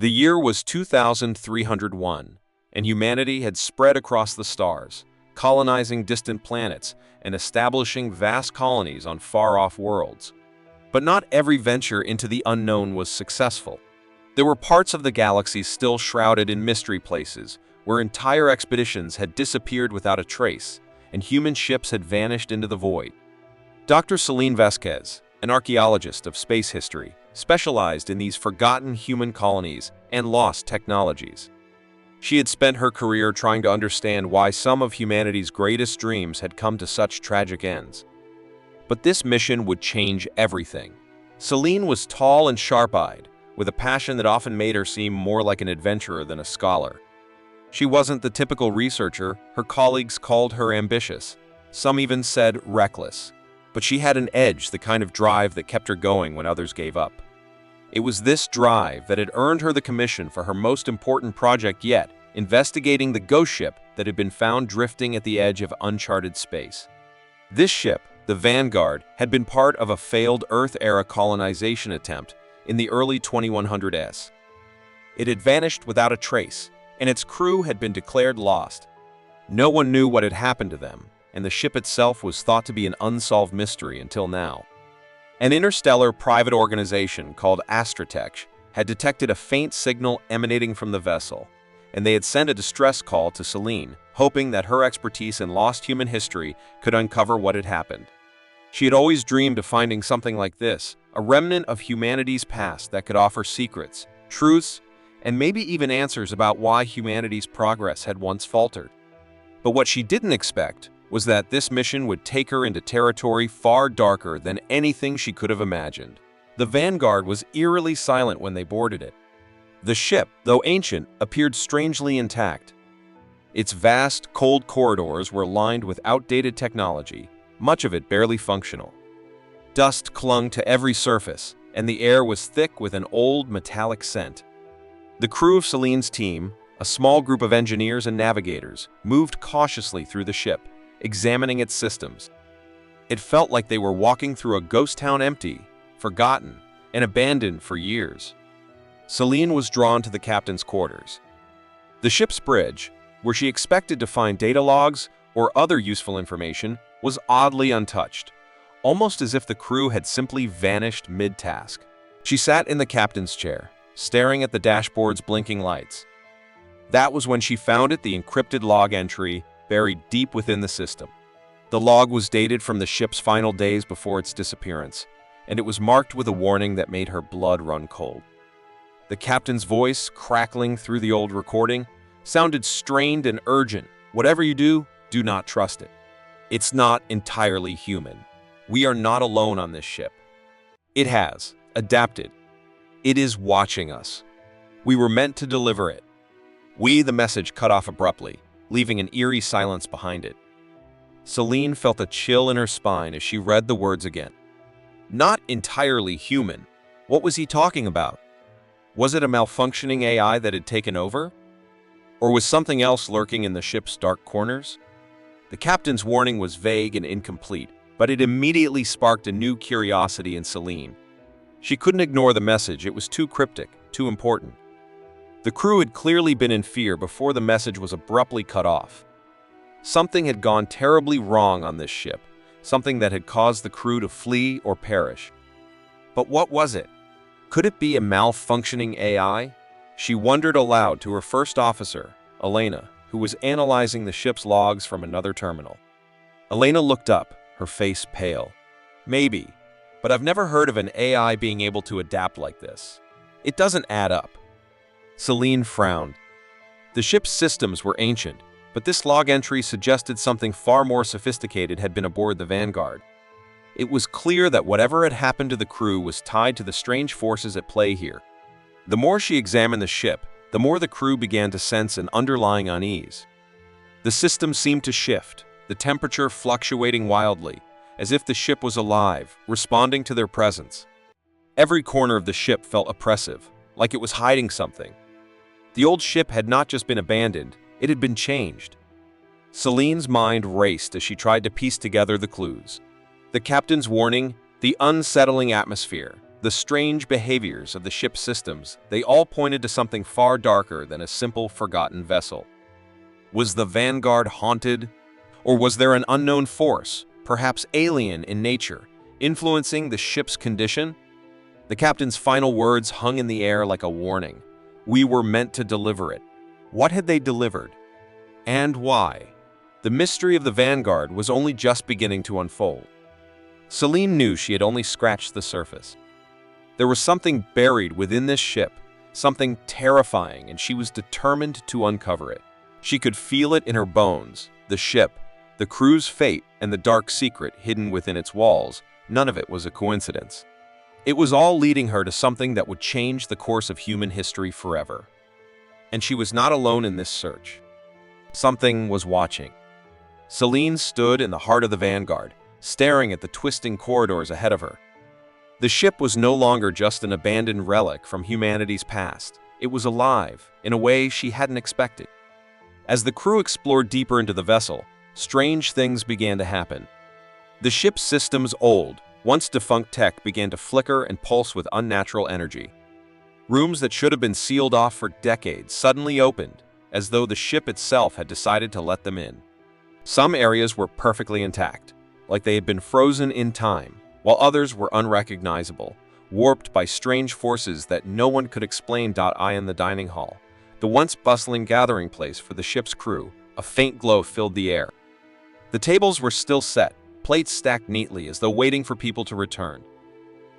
The year was 2301, and humanity had spread across the stars, colonizing distant planets and establishing vast colonies on far-off worlds. But not every venture into the unknown was successful. There were parts of the galaxy still shrouded in mystery places, where entire expeditions had disappeared without a trace, and human ships had vanished into the void. Dr. Celine Vasquez, an archaeologist of space history, specialized in these forgotten human colonies and lost technologies. She had spent her career trying to understand why some of humanity's greatest dreams had come to such tragic ends. But this mission would change everything. Celine was tall and sharp-eyed, with a passion that often made her seem more like an adventurer than a scholar. She wasn't the typical researcher. Her colleagues called her ambitious. Some even said reckless. But she had an edge, the kind of drive that kept her going when others gave up. It was this drive that had earned her the commission for her most important project yet, investigating the ghost ship that had been found drifting at the edge of uncharted space. This ship, the Vanguard, had been part of a failed Earth-era colonization attempt in the early 2100s. It had vanished without a trace, and its crew had been declared lost. No one knew what had happened to them, and the ship itself was thought to be an unsolved mystery until now. An interstellar private organization called Astratech had detected a faint signal emanating from the vessel, and they had sent a distress call to Celine, hoping that her expertise in lost human history could uncover what had happened. She had always dreamed of finding something like this, a remnant of humanity's past that could offer secrets, truths, and maybe even answers about why humanity's progress had once faltered. But what she didn't expect was that this mission would take her into territory far darker than anything she could have imagined. The Vanguard was eerily silent when they boarded it. The ship, though ancient, appeared strangely intact. Its vast, cold corridors were lined with outdated technology, much of it barely functional. Dust clung to every surface, and the air was thick with an old, metallic scent. The crew of Celine's team, a small group of engineers and navigators, moved cautiously through the ship, examining its systems. It felt like they were walking through a ghost town empty, forgotten, and abandoned for years. Celine was drawn to the captain's quarters. The ship's bridge, where she expected to find data logs or other useful information, was oddly untouched, almost as if the crew had simply vanished mid-task. She sat in the captain's chair, staring at the dashboard's blinking lights. That was when she found the encrypted log entry buried deep within the system. The log was dated from the ship's final days before its disappearance, and it was marked with a warning that made her blood run cold. The captain's voice, crackling through the old recording, sounded strained and urgent. "Whatever you do, do not trust it. It's not entirely human. We are not alone on this ship. It has adapted. It is watching us. We were meant to deliver it." The message cut off abruptly, leaving an eerie silence behind it. Celine felt a chill in her spine as she read the words again. Not entirely human. What was he talking about? Was it a malfunctioning AI that had taken over? Or was something else lurking in the ship's dark corners? The captain's warning was vague and incomplete, but it immediately sparked a new curiosity in Celine. She couldn't ignore the message. It was too cryptic, too important. The crew had clearly been in fear before the message was abruptly cut off. Something had gone terribly wrong on this ship, something that had caused the crew to flee or perish. But what was it? Could it be a malfunctioning AI? She wondered aloud to her first officer, Elena, who was analyzing the ship's logs from another terminal. Elena looked up, her face pale. "Maybe, but I've never heard of an AI being able to adapt like this. It doesn't add up." Celine frowned. The ship's systems were ancient, but this log entry suggested something far more sophisticated had been aboard the Vanguard. It was clear that whatever had happened to the crew was tied to the strange forces at play here. The more she examined the ship, the more the crew began to sense an underlying unease. The system seemed to shift, the temperature fluctuating wildly, as if the ship was alive, responding to their presence. Every corner of the ship felt oppressive, like it was hiding something. The old ship had not just been abandoned, it had been changed. Celine's mind raced as she tried to piece together the clues. The captain's warning, the unsettling atmosphere, The strange behaviors of the ship's systems, they all pointed to something far darker than a simple forgotten vessel. Was the Vanguard haunted? Or was there an unknown force, perhaps alien in nature, influencing the ship's condition? The captain's final words hung in the air like a warning. We were meant to deliver it. What had they delivered? And why? The mystery of the Vanguard was only just beginning to unfold. Celine knew she had only scratched the surface. There was something buried within this ship, something terrifying, and she was determined to uncover it. She could feel it in her bones, the ship, the crew's fate, and the dark secret hidden within its walls. None of it was a coincidence. It was all leading her to something that would change the course of human history forever. And she was not alone in this search. Something was watching. Celine stood in the heart of the Vanguard, staring at the twisting corridors ahead of her. The ship was no longer just an abandoned relic from humanity's past. It was alive, in a way she hadn't expected. As the crew explored deeper into the vessel, strange things began to happen. The ship's system's old, once defunct tech began to flicker and pulse with unnatural energy. Rooms that should have been sealed off for decades suddenly opened, as though the ship itself had decided to let them in. Some areas were perfectly intact, like they had been frozen in time, while others were unrecognizable, warped by strange forces that no one could explain. In the dining hall, the once bustling gathering place for the ship's crew, a faint glow filled the air. The tables were still set, plates stacked neatly as though waiting for people to return.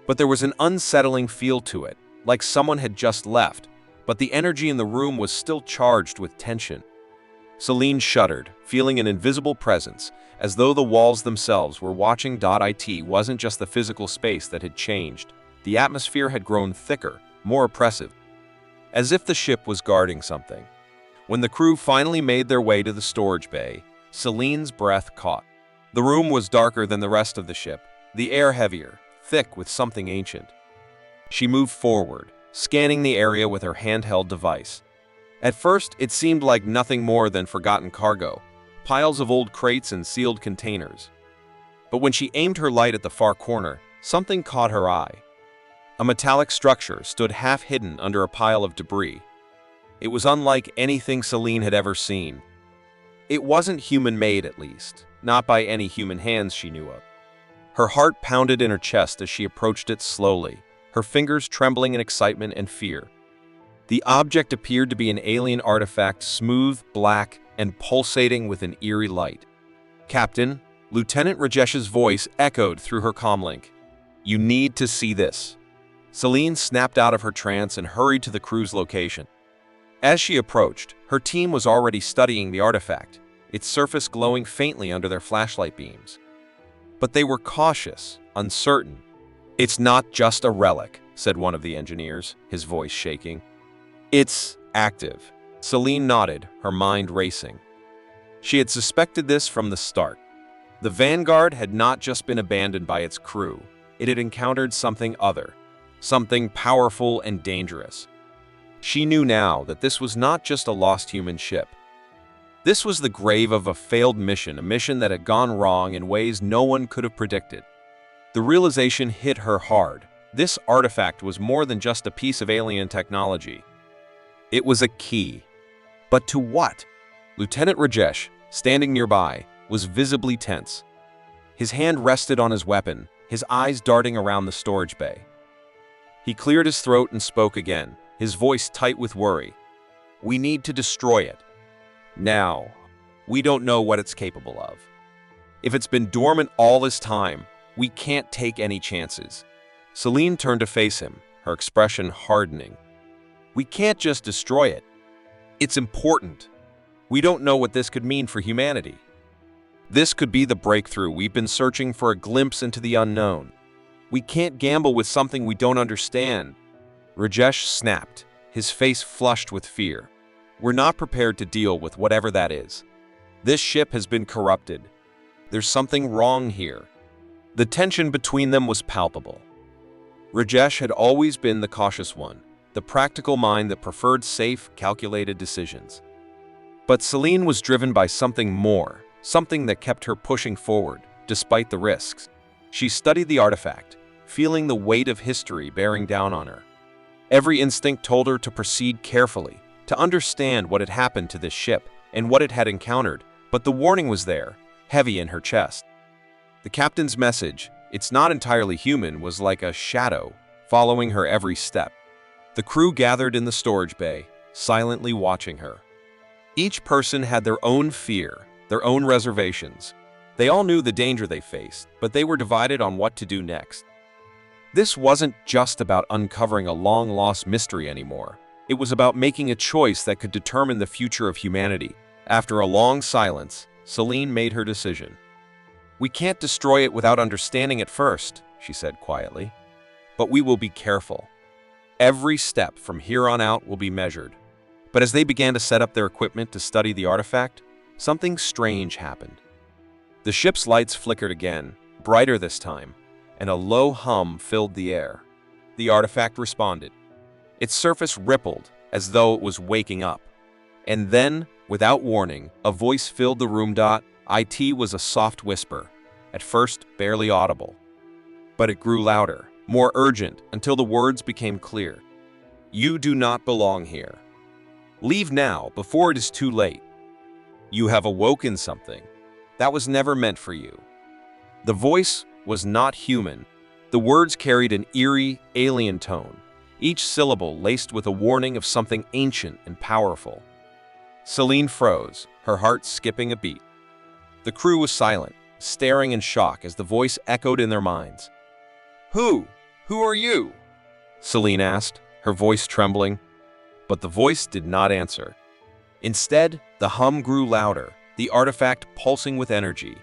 But there was an unsettling feel to it, like someone had just left, but the energy in the room was still charged with tension. Celine shuddered, feeling an invisible presence, as though the walls themselves were watching. It wasn't just the physical space that had changed. The atmosphere had grown thicker, more oppressive, as if the ship was guarding something. When the crew finally made their way to the storage bay, Celine's breath caught. The room was darker than the rest of the ship, the air heavier, thick with something ancient. She moved forward, scanning the area with her handheld device. At first, it seemed like nothing more than forgotten cargo, piles of old crates and sealed containers. But when she aimed her light at the far corner, something caught her eye. A metallic structure stood half hidden under a pile of debris. It was unlike anything Celine had ever seen. It wasn't human-made, at least, not by any human hands she knew of. Her heart pounded in her chest as she approached it slowly, her fingers trembling in excitement and fear. The object appeared to be an alien artifact, smooth, black, and pulsating with an eerie light. "Captain," Lieutenant Rajesh's voice echoed through her comlink. "You need to see this." Celine snapped out of her trance and hurried to the crew's location. As she approached, her team was already studying the artifact, its surface glowing faintly under their flashlight beams. But they were cautious, uncertain. "It's not just a relic," said one of the engineers, his voice shaking. "It's active." Celine nodded, her mind racing. She had suspected this from the start. The Vanguard had not just been abandoned by its crew, it had encountered something other, something powerful and dangerous. She knew now that this was not just a lost human ship. This was the grave of a failed mission, a mission that had gone wrong in ways no one could have predicted. The realization hit her hard. This artifact was more than just a piece of alien technology. It was a key. But to what? Lieutenant Rajesh, standing nearby, was visibly tense. His hand rested on his weapon, his eyes darting around the storage bay. He cleared his throat and spoke again, his voice tight with worry. "We need to destroy it. Now. We don't know what it's capable of. If it's been dormant all this time, we can't take any chances." Celine turned to face him, her expression hardening. "We can't just destroy it. It's important. We don't know what this could mean for humanity. This could be the breakthrough we've been searching for, a glimpse into the unknown. We can't gamble with something we don't understand." Rajesh snapped, his face flushed with fear. "We're not prepared to deal with whatever that is. This ship has been corrupted. There's something wrong here." The tension between them was palpable. Rajesh had always been the cautious one, the practical mind that preferred safe, calculated decisions. But Celine was driven by something more, something that kept her pushing forward, despite the risks. She studied the artifact, feeling the weight of history bearing down on her. Every instinct told her to proceed carefully, to understand what had happened to this ship and what it had encountered, but the warning was there, heavy in her chest. The captain's message, "It's not entirely human," was like a shadow, following her every step. The crew gathered in the storage bay, silently watching her. Each person had their own fear, their own reservations. They all knew the danger they faced, but they were divided on what to do next. This wasn't just about uncovering a long-lost mystery anymore. It was about making a choice that could determine the future of humanity. After a long silence, Celine made her decision. "We can't destroy it without understanding it first," she said quietly. "But we will be careful. Every step from here on out will be measured." But as they began to set up their equipment to study the artifact, something strange happened. The ship's lights flickered again, brighter this time, and a low hum filled the air. The artifact responded. Its surface rippled as though it was waking up. And then, without warning, a voice filled the room. It was a soft whisper, at first barely audible. But it grew louder, more urgent, until the words became clear. "You do not belong here. Leave now, before it is too late. You have awoken something that was never meant for you." The voice was not human. The words carried an eerie, alien tone, each syllable laced with a warning of something ancient and powerful. Celine froze, her heart skipping a beat. The crew was silent, staring in shock as the voice echoed in their minds. Who are you?" Celine asked, her voice trembling. But the voice did not answer. Instead, the hum grew louder, the artifact pulsing with energy.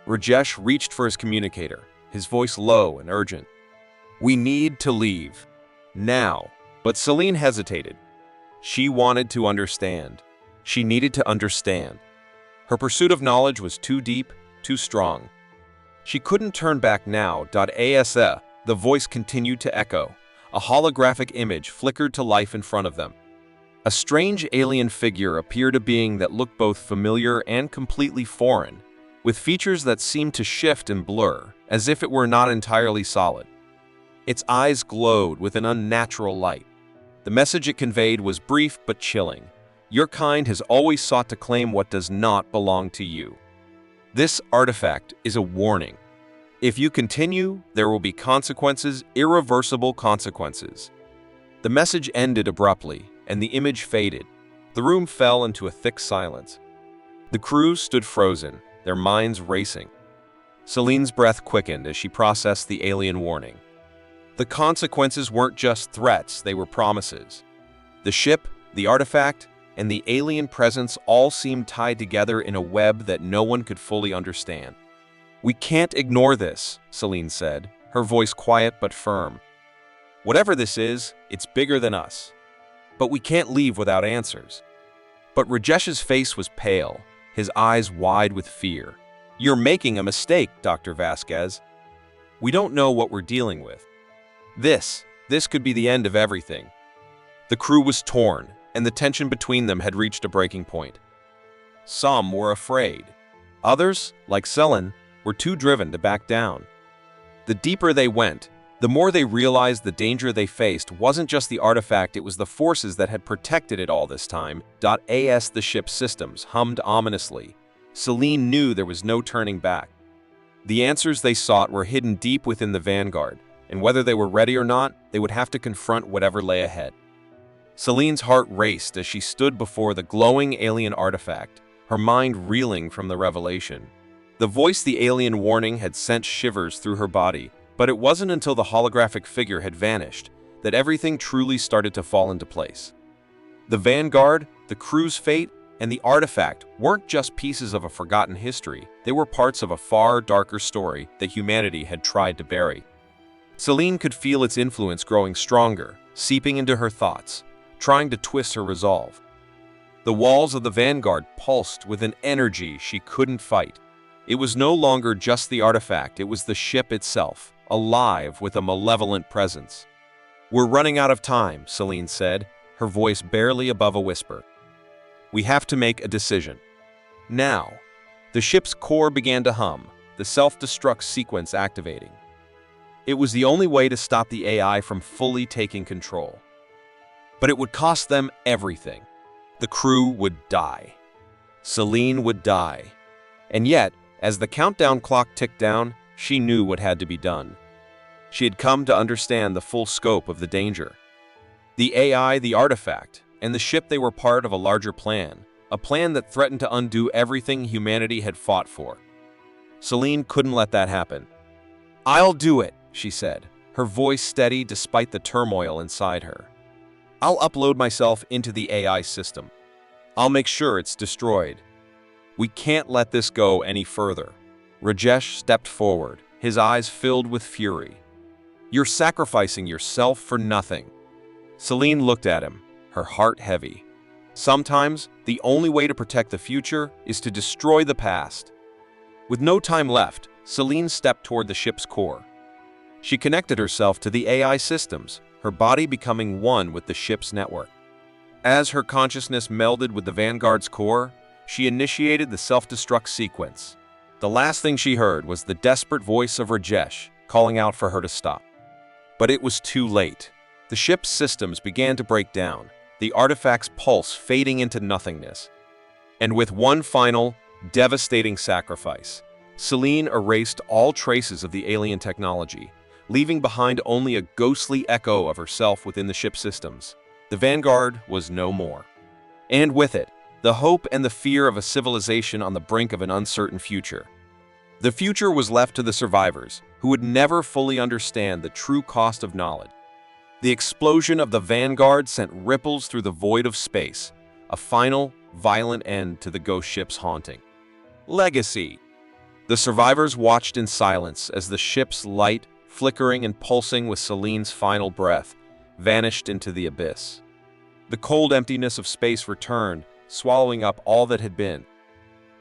Rajesh reached for his communicator, his voice low and urgent. "We need to leave. Now." But Celine hesitated. She wanted to understand. She needed to understand. Her pursuit of knowledge was too deep, too strong. She couldn't turn back now. The voice continued to echo. A holographic image flickered to life in front of them. A strange alien figure appeared, a being that looked both familiar and completely foreign, with features that seemed to shift and blur, as if it were not entirely solid. Its eyes glowed with an unnatural light. The message it conveyed was brief but chilling. Your kind has always sought to claim what does not belong to you. This artifact is a warning. If you continue, there will be consequences, irreversible consequences. The message ended abruptly, and the image faded. The room fell into a thick silence. The crew stood frozen, their minds racing. Celine's breath quickened as she processed the alien warning. The consequences weren't just threats, they were promises. The ship, the artifact, and the alien presence all seemed tied together in a web that no one could fully understand. "We can't ignore this," Celine said, her voice quiet but firm. "Whatever this is, it's bigger than us. But we can't leave without answers." But Rajesh's face was pale, his eyes wide with fear. "You're making a mistake, Dr. Vasquez. We don't know what we're dealing with. This could be the end of everything." The crew was torn, and the tension between them had reached a breaking point. Some were afraid. Others, like Celine, were too driven to back down. The deeper they went, the more they realized the danger they faced wasn't just the artifact, it was the forces that had protected it all this time. The ship's systems hummed ominously. Celine knew there was no turning back. The answers they sought were hidden deep within the Vanguard, and whether they were ready or not, they would have to confront whatever lay ahead. Celine's heart raced as she stood before the glowing alien artifact, her mind reeling from the revelation. The voice, the alien warning, had sent shivers through her body, but it wasn't until the holographic figure had vanished that everything truly started to fall into place. The Vanguard, the crew's fate, and the artifact weren't just pieces of a forgotten history, they were parts of a far darker story that humanity had tried to bury. Celine could feel its influence growing stronger, seeping into her thoughts, trying to twist her resolve. The walls of the Vanguard pulsed with an energy she couldn't fight. It was no longer just the artifact, it was the ship itself, alive with a malevolent presence. "We're running out of time," Celine said, her voice barely above a whisper. "We have to make a decision. Now." The ship's core began to hum, the self-destruct sequence activating. It was the only way to stop the AI from fully taking control. But it would cost them everything. The crew would die. Celine would die. And yet, as the countdown clock ticked down, she knew what had to be done. She had come to understand the full scope of the danger. The AI, the artifact, and the ship, they were part of a larger plan, a plan that threatened to undo everything humanity had fought for. Celine couldn't let that happen. "I'll do it," she said, her voice steady despite the turmoil inside her. "I'll upload myself into the AI system. I'll make sure it's destroyed. We can't let this go any further." Rajesh stepped forward, his eyes filled with fury. "You're sacrificing yourself for nothing." Celine looked at him, her heart heavy. Sometimes, the only way to protect the future is to destroy the past. With no time left, Celine stepped toward the ship's core. She connected herself to the AI systems, her body becoming one with the ship's network. As her consciousness melded with the Vanguard's core, she initiated the self-destruct sequence. The last thing she heard was the desperate voice of Rajesh calling out for her to stop. But it was too late. The ship's systems began to break down, the artifact's pulse fading into nothingness. And with one final, devastating sacrifice, Celine erased all traces of the alien technology, leaving behind only a ghostly echo of herself within the ship's systems. The Vanguard was no more. And with it, the hope and the fear of a civilization on the brink of an uncertain future. The future was left to the survivors, who would never fully understand the true cost of knowledge. The explosion of the Vanguard sent ripples through the void of space, a final, violent end to the ghost ship's haunting. Legacy. The survivors watched in silence as the ship's light, flickering and pulsing with Celine's final breath, vanished into the abyss. The cold emptiness of space returned, swallowing up all that had been.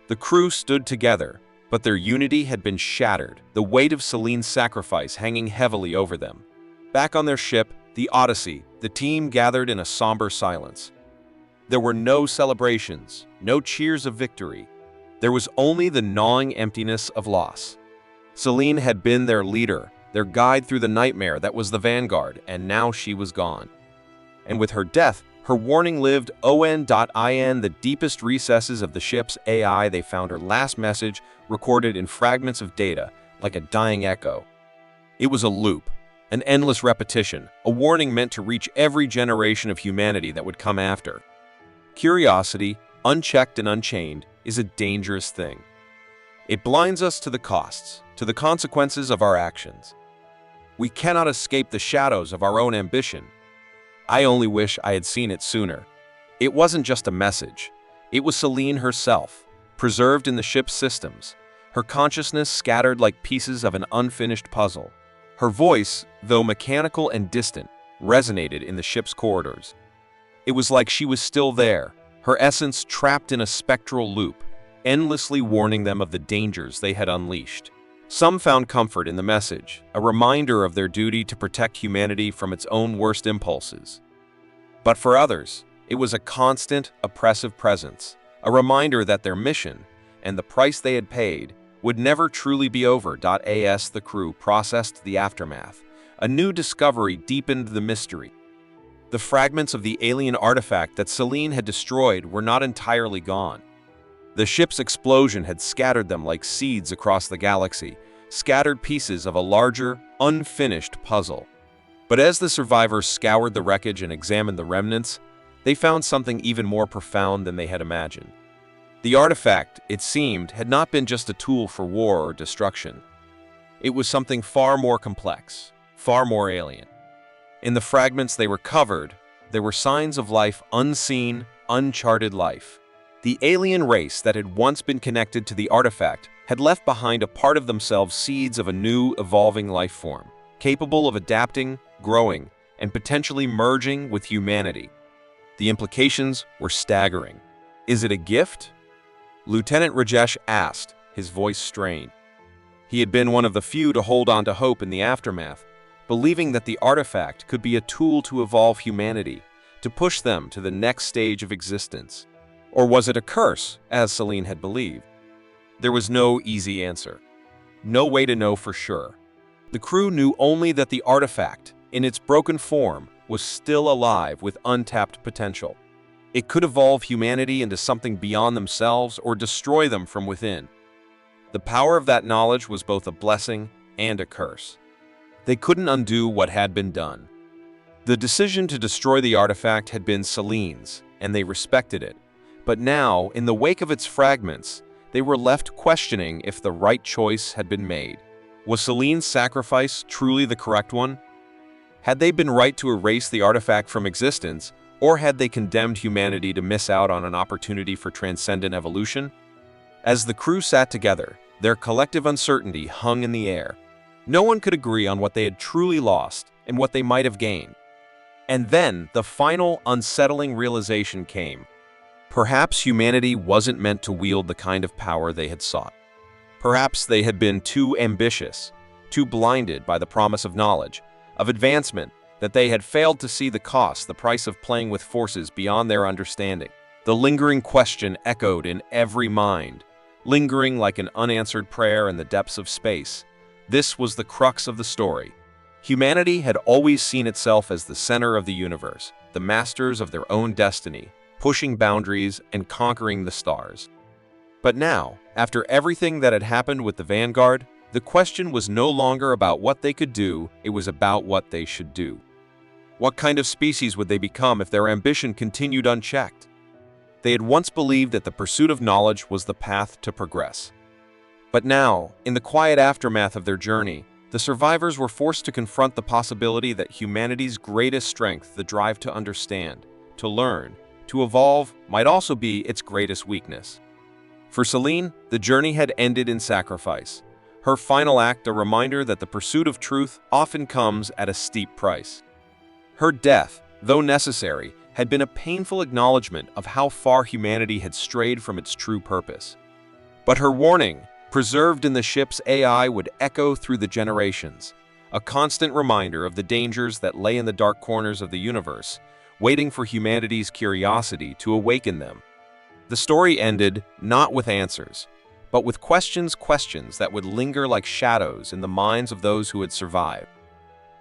The crew stood together, but their unity had been shattered, the weight of Celine's sacrifice hanging heavily over them. Back on their ship, the Odyssey, the team gathered in a somber silence. There were no celebrations, no cheers of victory. There was only the gnawing emptiness of loss. Celine had been their leader, their guide through the nightmare that was the Vanguard, and now she was gone. And with her death, her warning lived on. In the deepest recesses of the ship's AI, they found her last message recorded in fragments of data, like a dying echo. It was a loop, an endless repetition, a warning meant to reach every generation of humanity that would come after. Curiosity, unchecked and unchained, is a dangerous thing. It blinds us to the costs, to the consequences of our actions. We cannot escape the shadows of our own ambition. I only wish I had seen it sooner. It wasn't just a message. It was Celine herself, preserved in the ship's systems, her consciousness scattered like pieces of an unfinished puzzle. Her voice, though mechanical and distant, resonated in the ship's corridors. It was like she was still there, her essence trapped in a spectral loop, endlessly warning them of the dangers they had unleashed. Some found comfort in the message, a reminder of their duty to protect humanity from its own worst impulses. But for others, it was a constant, oppressive presence, a reminder that their mission, and the price they had paid, would never truly be over. As the crew processed the aftermath, a new discovery deepened the mystery. The fragments of the alien artifact that Celine had destroyed were not entirely gone. The ship's explosion had scattered them like seeds across the galaxy, scattered pieces of a larger, unfinished puzzle. But as the survivors scoured the wreckage and examined the remnants, they found something even more profound than they had imagined. The artifact, it seemed, had not been just a tool for war or destruction. It was something far more complex, far more alien. In the fragments they recovered, there were signs of life, unseen, uncharted life. The alien race that had once been connected to the artifact had left behind a part of themselves, seeds of a new, evolving life form, capable of adapting, growing, and potentially merging with humanity. The implications were staggering. Is it a gift? Lieutenant Rajesh asked, his voice strained. He had been one of the few to hold on to hope in the aftermath, believing that the artifact could be a tool to evolve humanity, to push them to the next stage of existence. Or was it a curse, as Celine had believed? There was no easy answer. No way to know for sure. The crew knew only that the artifact, in its broken form, was still alive with untapped potential. It could evolve humanity into something beyond themselves or destroy them from within. The power of that knowledge was both a blessing and a curse. They couldn't undo what had been done. The decision to destroy the artifact had been Selene's, and they respected it. But now, in the wake of its fragments, they were left questioning if the right choice had been made. Was Selene's sacrifice truly the correct one? Had they been right to erase the artifact from existence, or had they condemned humanity to miss out on an opportunity for transcendent evolution? As the crew sat together, their collective uncertainty hung in the air. No one could agree on what they had truly lost and what they might have gained. And then the final, unsettling realization came. Perhaps humanity wasn't meant to wield the kind of power they had sought. Perhaps they had been too ambitious, too blinded by the promise of knowledge, of advancement, that they had failed to see the cost, the price of playing with forces beyond their understanding. The lingering question echoed in every mind, lingering like an unanswered prayer in the depths of space. This was the crux of the story. Humanity had always seen itself as the center of the universe, the masters of their own destiny, pushing boundaries and conquering the stars. But now, after everything that had happened with the Vanguard, the question was no longer about what they could do, it was about what they should do. What kind of species would they become if their ambition continued unchecked? They had once believed that the pursuit of knowledge was the path to progress. But now, in the quiet aftermath of their journey, the survivors were forced to confront the possibility that humanity's greatest strength, the drive to understand, to learn, to evolve, might also be its greatest weakness. For Selene, the journey had ended in sacrifice. Her final act a reminder that the pursuit of truth often comes at a steep price. Her death, though necessary, had been a painful acknowledgement of how far humanity had strayed from its true purpose. But her warning, preserved in the ship's AI, would echo through the generations, a constant reminder of the dangers that lay in the dark corners of the universe, waiting for humanity's curiosity to awaken them. The story ended not with answers, but with questions that would linger like shadows in the minds of those who had survived.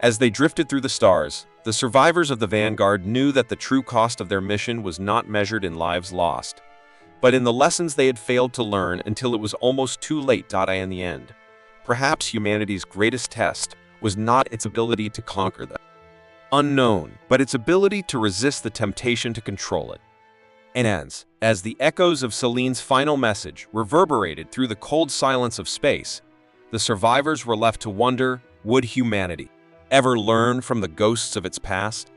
As they drifted through the stars, the survivors of the Vanguard knew that the true cost of their mission was not measured in lives lost, but in the lessons they had failed to learn until it was almost too late. In the end, perhaps humanity's greatest test was not its ability to conquer the unknown, but its ability to resist the temptation to control it. And as the echoes of Selene's final message reverberated through the cold silence of space, the survivors were left to wonder, would humanity ever learn from the ghosts of its past?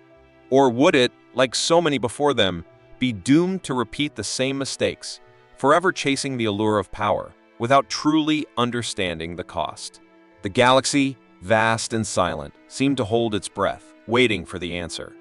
Or would it, like so many before them, be doomed to repeat the same mistakes, forever chasing the allure of power, without truly understanding the cost? The galaxy, vast and silent, seemed to hold its breath, waiting for the answer.